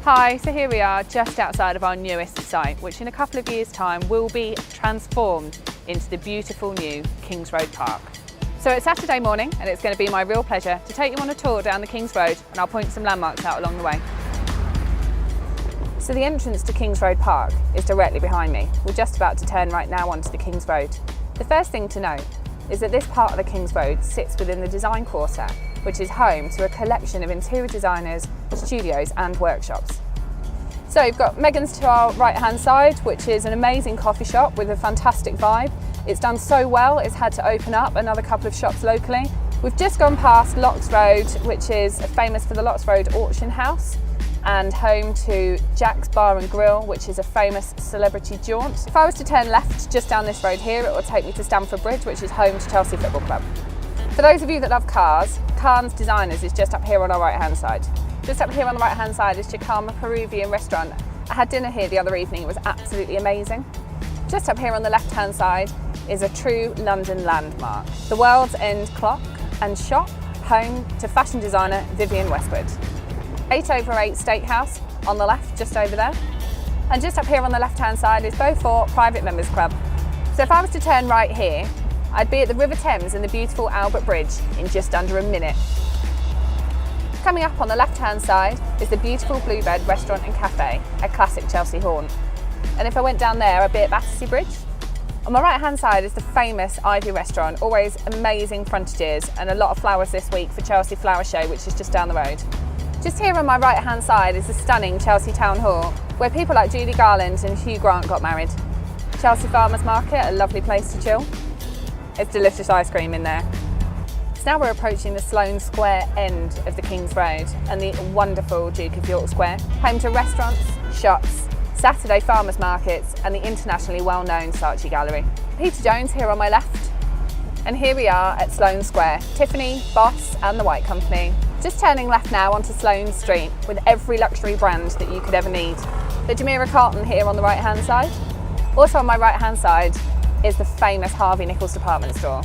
Hi, so here we are just outside of our newest site, which in a couple of years' time will be transformed into the beautiful new Kings Road Park. So it's Saturday morning and it's going to be my real pleasure to take you on a tour down the Kings Road, and I'll point some landmarks out along the way. So the entrance to Kings Road Park is directly behind me. We're just about to turn right now onto the Kings Road. The first thing to note is that this part of the Kings Road sits within the design quarter, which is home to a collection of interior designers, studios and workshops. So we've got Megan's to our right hand side, which is an amazing coffee shop with a fantastic vibe. It's done so well, it's had to open up another couple of shops locally. We've just gone past Locks Road, which is famous for the Locks Road Auction House, and home to Jack's Bar and Grill, which is a famous celebrity jaunt. If I was to turn left just down this road here, it will take me to Stamford Bridge, which is home to Chelsea Football Club. For those of you that love cars, Khan's Designers is just up here on our right hand side. Just up here on the right hand side is Chicama Peruvian restaurant. I had dinner here the other evening, it was absolutely amazing. Just up here on the left hand side is a true London landmark, the World's End Clock and Shop, home to fashion designer Vivienne Westwood. 8/8 Steakhouse on the left, just over there. And just up here on the left hand side is Beaufort Private Members Club. So if I was to turn right here, I'd be at the River Thames and the beautiful Albert Bridge in just under a minute. Coming up on the left hand side is the beautiful Bluebird Restaurant and Cafe, a classic Chelsea haunt. And if I went down there, I'd be at Battersea Bridge. On my right hand side is the famous Ivy Restaurant, always amazing frontages and a lot of flowers this week for Chelsea Flower Show, which is just down the road. Just here on my right hand side is the stunning Chelsea Town Hall, where people like Judy Garland and Hugh Grant got married. Chelsea Farmers Market, a lovely place to chill. It's delicious ice cream in there. So now we're approaching the Sloane Square end of the Kings Road and the wonderful Duke of York Square, home to restaurants, shops, Saturday farmers markets and the internationally well-known Saatchi Gallery. Peter Jones here on my left, and here we are at Sloane Square, Tiffany, Boss and the White Company. Just turning left now onto Sloane Street with every luxury brand that you could ever need. The Jumeirah Carlton here on the right hand side. Also on my right hand side is the famous Harvey Nichols department store.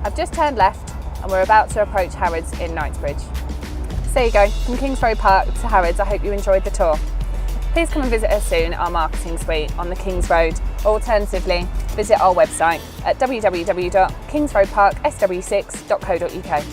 I've just turned left and we're about to approach Harrods in Knightsbridge. So there you go, from Kings Road Park to Harrods. I hope you enjoyed the tour. Please come and visit us soon at our marketing suite on the Kings Road, or alternatively visit our website at www.kingsroadparksw6.co.uk.